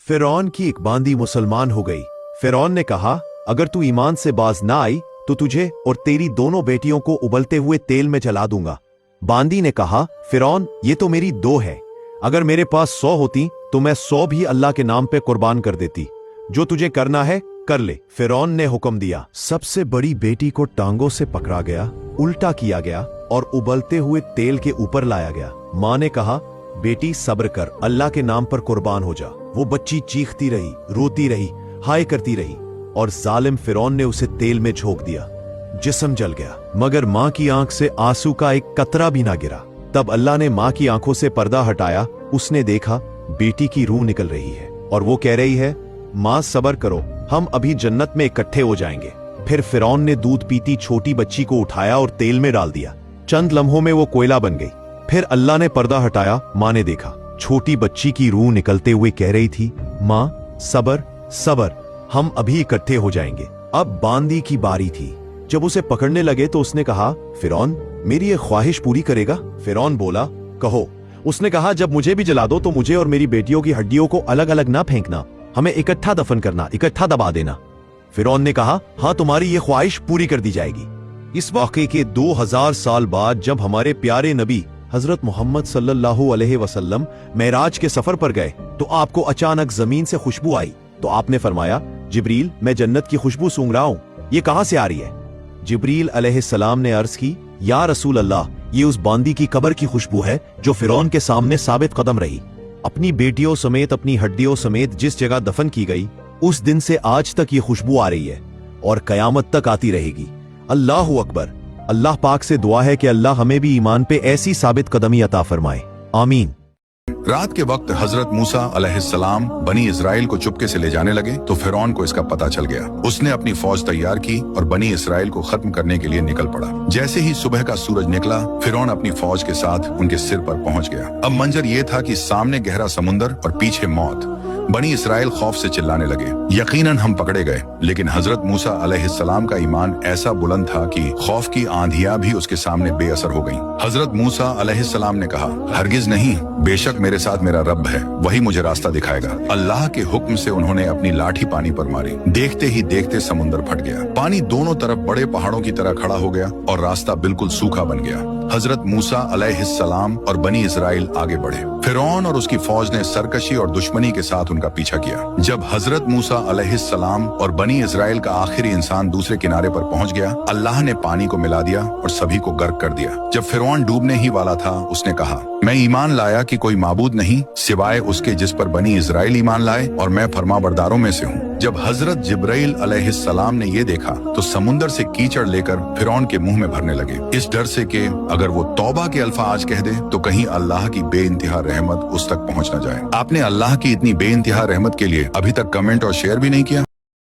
फिरौन की एक बांदी मुसलमान हो गई। फिरौन ने कहा, अगर तू ईमान से बाज ना आई तो तुझे और तेरी दोनों बेटियों को उबलते हुए तेल में जला दूंगा। बांदी ने कहा, फिरौन, ये तो मेरी 2 है, अगर मेरे पास 100 होती तो मैं 100 भी अल्लाह के नाम पे कुर्बान कर देती। जो तुझे करना है कर ले। फिरौन ने हुक्म दिया। सबसे बड़ी बेटी को टांगों से पकड़ा गया, उल्टा किया गया और उबलते हुए तेल के ऊपर लाया गया। माँ ने कहा, बेटी सब्र कर, अल्लाह के नाम पर कुर्बान हो जा। वो बच्ची चीखती रही, रोती रही, हाय करती रही और जालिम फिरौन ने उसे तेल में झोंक दिया। जिस्म जल गया, मगर माँ की आंख से आंसू का एक कतरा भी ना गिरा। तब अल्लाह ने माँ की आंखों से पर्दा हटाया। उसने देखा बेटी की रूह निकल रही है और वो कह रही है, माँ सब्र करो, हम अभी जन्नत में इकट्ठे हो जाएंगे। फिर फिरौन ने दूध पीती छोटी बच्ची को उठाया और तेल में डाल दिया। चंद लम्हों में वो कोयला बन गई। फिर अल्लाह ने पर्दा हटाया। माँ ने देखा छोटी बच्ची की रूह निकलते हुए कह रही थी, माँ सब्र सब्र, हम अभी इकट्ठे हो जाएंगे। अब बांदी की बारी थी। जब उसे पकड़ने लगे तो उसने कहा, फिरौन, मेरी ये ख्वाहिश पूरी करेगा? फिरौन बोला, कहो। उसने कहा, जब मुझे भी जला दो तो मुझे और मेरी बेटियों की हड्डियों को अलग अलग ना फेंकना, हमें इकट्ठा दफन करना, इकट्ठा दबा देना। फिरौन ने कहा, हाँ, तुम्हारी ये ख्वाहिश पूरी कर दी जाएगी। इस वाक़े के 2000 साल बाद जब हमारे प्यारे नबी हजरत मोहम्मद सल्लल्लाहु अलैहि वसल्लम मेराज के सफर पर गए तो आपको अचानक जमीन से खुशबू आई। तो आपने फरमाया, जिब्रील, मैं जन्नत की खुशबू सूंघ रहा हूँ, ये कहां से आ रही है? जिब्रील अलैहिस्सलाम ने अर्ज की, या रसूल अल्लाह, ये उस बांदी की कब्र की खुशबू है जो फिरौन के सामने साबित कदम रही। अपनी बेटियों समेत, अपनी हड्डियों समेत जिस जगह दफन की गई, उस दिन से आज तक ये खुशबू आ रही है और कयामत तक आती रहेगी। अल्लाहु अकबर। अल्लाह पाक से दुआ है कि अल्लाह हमें भी ईमान पे ऐसी साबित कदमी अता फरमाए, आमीन। रात के वक्त हजरत मूसा अलैहिस्सलाम बनी इस्राइल को चुपके से ले जाने लगे तो फिरौन को इसका पता चल गया। उसने अपनी फौज तैयार की और बनी इस्राइल को खत्म करने के लिए निकल पड़ा। जैसे ही सुबह का सूरज निकला, फिरौन अपनी फौज के साथ उनके सिर पर पहुंच गया। अब मंजर ये था कि सामने गहरा समुंदर और पीछे मौत। बनी इस्राइल खौफ से चिल्लाने लगे, यकीनन हम पकड़े गए। लेकिन हजरत मूसा अलैहिस्सलाम का ईमान ऐसा बुलंद था कि खौफ की आंधियां भी उसके सामने बेअसर हो गईं। हजरत मूसा अलैहिस्सलाम ने कहा, हरगिज नहीं, बेशक मेरे साथ मेरा रब है, वही मुझे रास्ता दिखाएगा। अल्लाह के हुक्म से उन्होंने अपनी लाठी पानी पर मारी। देखते ही देखते समुंदर फट गया। पानी दोनों तरफ बड़े पहाड़ों की तरह खड़ा हो गया और रास्ता बिल्कुल सूखा बन गया। हजरत मूसा अलैहिस्सलाम और बनी इस्राइल आगे बढ़े। फिरौन और उसकी फौज ने सरकशी और दुश्मनी के साथ उनका पीछा किया। जब हजरत मूसा अलैहिस्सलाम और बनी इस्राइल का आखिरी इंसान दूसरे किनारे पर पहुंच गया, अल्लाह ने पानी को मिला दिया और सभी को गर्क कर दिया। जब फिरौन डूबने ही वाला था, उसने कहा, मैं ईमान लाया कि कोई माबूद नहीं सिवाय उसके जिस पर बनी इस्राइल ईमान लाए और मैं फरमाबरदारों में से हूँ। जब हजरत जिब्राइल अलैहिस्सलाम ने ये देखा तो समुंदर से कीचड़ लेकर फिरौन के मुंह में भरने लगे, इस डर से कि अगर वो तौबा के अल्फाज कह दे तो कहीं अल्लाह की बेइंतहा रहमत उस तक पहुंच न जाए। आपने अल्लाह की इतनी बेइंतहा रहमत के लिए अभी तक कमेंट और शेयर भी नहीं किया।